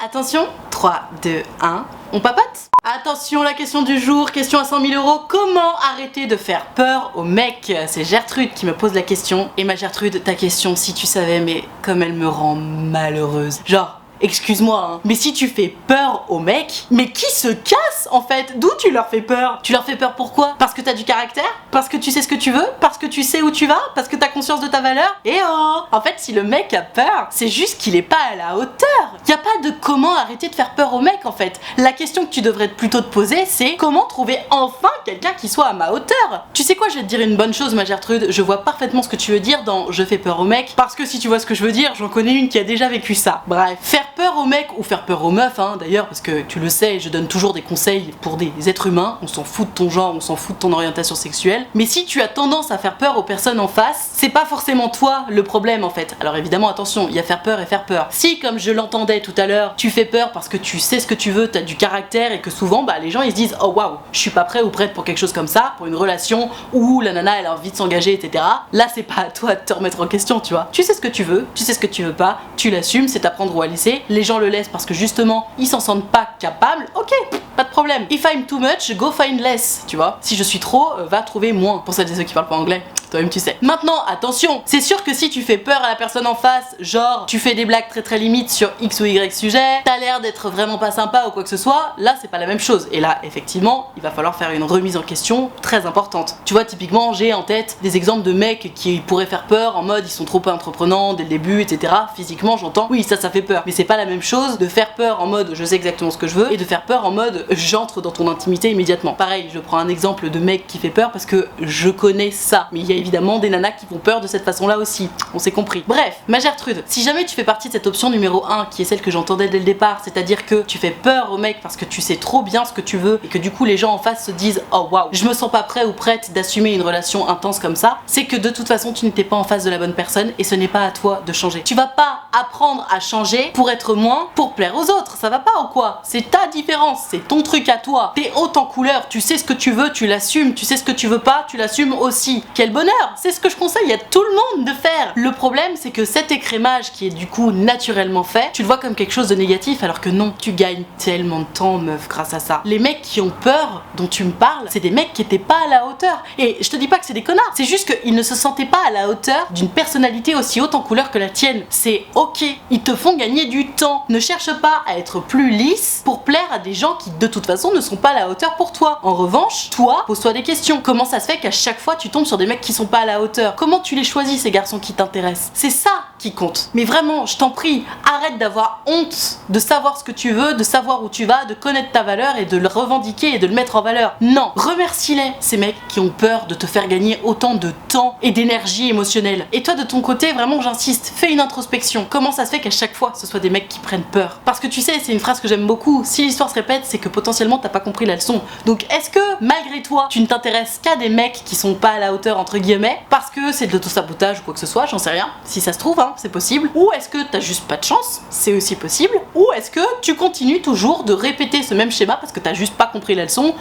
Attention, 3, 2, 1, on papote. Attention, la question du jour, question à 100 000 €. Comment arrêter de faire peur aux mecs? C'est Gertrude qui me pose la question. Et ma Gertrude, ta question, si tu savais, mais comme elle me rend malheureuse. Genre, excuse-moi, hein, mais si tu fais peur aux mecs, mais qui se casse en fait? D'où tu leur fais peur? Tu leur fais peur pourquoi? Parce que t'as du caractère? Parce que tu sais ce que tu veux? Parce que tu sais où tu vas? Parce que t'as conscience de ta valeur? Et oh! En fait, si le mec a peur, c'est juste qu'il est pas à la hauteur. Y a pas de comment arrêter de faire peur aux mecs en fait. La question que tu devrais plutôt te poser, c'est comment trouver enfin quelqu'un qui soit à ma hauteur? Tu sais quoi, je vais te dire une bonne chose, ma Gertrude, je vois parfaitement ce que tu veux dire dans je fais peur aux mecs, parce que si tu vois ce que je veux dire, j'en connais une qui a déjà vécu ça. Bref, faire peur aux mecs ou faire peur aux meufs, hein, d'ailleurs, parce que tu le sais, je donne toujours des conseils pour des êtres humains, on s'en fout de ton genre, on s'en fout de ton orientation sexuelle, mais si tu as tendance à faire peur aux personnes en face, c'est pas forcément toi le problème en fait. Alors évidemment, attention, il y a faire peur et faire peur. Si, comme je l'entendais tout à l'heure, tu fais peur parce que tu sais ce que tu veux, t'as du caractère et que souvent, bah les gens ils se disent oh waouh, je suis pas prêt ou prête pour quelque chose comme ça, pour une relation où la nana elle a envie de s'engager, etc. Là, c'est pas à toi de te remettre en question, tu vois. Tu sais ce que tu veux, tu sais ce que tu veux pas, tu l'assumes, c'est à prendre ou à laisser. Les gens le laissent parce que justement ils s'en sentent pas capables, ok, pas de problème. If I'm too much, go find less, tu vois. Si je suis trop, va trouver moins. Pour celles et ceux qui parlent pas anglais, toi-même tu sais. Maintenant, attention, c'est sûr que si tu fais peur à la personne en face, genre tu fais des blagues très limites sur X ou Y sujet, t'as l'air d'être vraiment pas sympa ou quoi que ce soit, là c'est pas la même chose. Et là, effectivement, il va falloir faire une remise en question très importante. Tu vois, typiquement, j'ai en tête des exemples de mecs qui pourraient faire peur en mode ils sont trop peu entreprenants dès le début, etc. Physiquement, j'entends, oui, ça fait peur. Mais c'est pas la même chose de faire peur en mode je sais exactement ce que je veux et de faire peur en mode j'entre dans ton intimité immédiatement. Pareil, je prends un exemple de mec qui fait peur parce que je connais ça. Mais il y a évidemment des nanas qui font peur de cette façon-là aussi. On s'est compris. Bref, ma Gertrude, si jamais tu fais partie de cette option numéro 1 qui est celle que j'entendais dès le départ, c'est-à-dire que tu fais peur au mec parce que tu sais trop bien ce que tu veux et que du coup les gens en face se disent oh waouh, je me sens pas prêt ou prête d'assumer une relation intense comme ça, c'est que de toute façon tu n'étais pas en face de la bonne personne et ce n'est pas à toi de changer. Tu vas pas apprendre à changer pour être moins, pour plaire aux autres, ça va pas ou quoi? C'est ta différence, c'est ton truc à toi. T'es haut en couleur, tu sais ce que tu veux, tu l'assumes, tu sais ce que tu veux pas, tu l'assumes aussi. Quel bonheur! C'est ce que je conseille à tout le monde de faire. Le problème, c'est que cet écrémage qui est du coup naturellement fait, tu le vois comme quelque chose de négatif alors que non, tu gagnes tellement de temps, meuf, grâce à ça. Les mecs qui ont peur dont tu me parles, c'est des mecs qui étaient pas à la hauteur. Et je te dis pas que c'est des connards, c'est juste qu'ils ne se sentaient pas à la hauteur d'une personnalité aussi haute en couleur que la tienne. C'est ok, ils te font gagner du temps. Ne cherche pas à être plus lisse pour plaire à des gens qui de toute façon ne sont pas à la hauteur pour toi. En revanche, toi, pose-toi des questions. Comment ça se fait qu'à chaque fois tu tombes sur des mecs qui sont pas à la hauteur? Comment tu les choisis ces garçons qui t'intéressent? C'est ça qui compte. Mais vraiment, je t'en prie, arrête d'avoir honte de savoir ce que tu veux, de savoir où tu vas, de connaître ta valeur et de le revendiquer et de le mettre en valeur. Non, remercie-les, ces mecs qui ont peur de te faire gagner autant de temps et d'énergie émotionnelle. Et toi de ton côté, vraiment j'insiste, fais une introspection. Comment ça se fait qu'à chaque fois ce soit des mecs qui prennent peur? Parce que tu sais, c'est une phrase que j'aime beaucoup, si l'histoire se répète, c'est que potentiellement t'as pas compris la leçon. Donc est-ce que malgré toi, tu ne t'intéresses qu'à des mecs qui sont pas à la hauteur entre guillemets, parce que c'est de l'autosabotage ou quoi que ce soit, j'en sais rien, si ça se trouve, hein, c'est possible. Ou est-ce que t'as juste pas de chance, c'est aussi possible. Ou est-ce que tu continues toujours de répéter ce même schéma parce que t'as juste pas compris la leçon,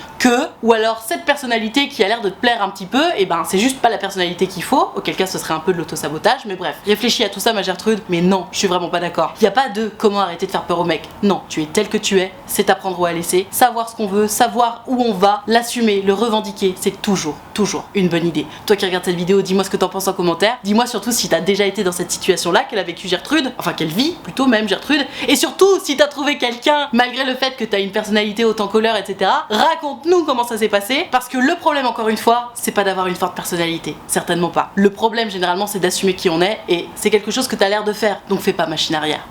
ou alors cette personnalité qui a l'air de te plaire un petit peu, et ben c'est juste pas la personnalité qu'il faut, auquel cas ce serait un peu de l'autosabotage, mais bref, réfléchis à tout ça ma Gertrude, mais non, je suis vraiment pas d'accord. Y a pas de comment arrêter de faire peur aux mecs. Non, tu es tel que tu es, c'est à prendre ou à laisser, savoir ce qu'on veut, savoir où on va, l'assumer, le revendiquer, c'est toujours une bonne idée. Toi qui regardes cette vidéo, dis-moi ce que t'en penses en commentaire, dis-moi surtout si t'as déjà été dans cette situation-là qu'elle a vécu Gertrude, enfin qu'elle vit plutôt même Gertrude, et surtout si t'as trouvé quelqu'un malgré le fait que t'as une personnalité haute en couleur, etc. Raconte-nous comment ça s'est passé, parce que le problème encore une fois, c'est pas d'avoir une forte personnalité, certainement pas. Le problème généralement c'est d'assumer qui on est, et c'est quelque chose que t'as l'air de faire, donc fais pas machine arrière.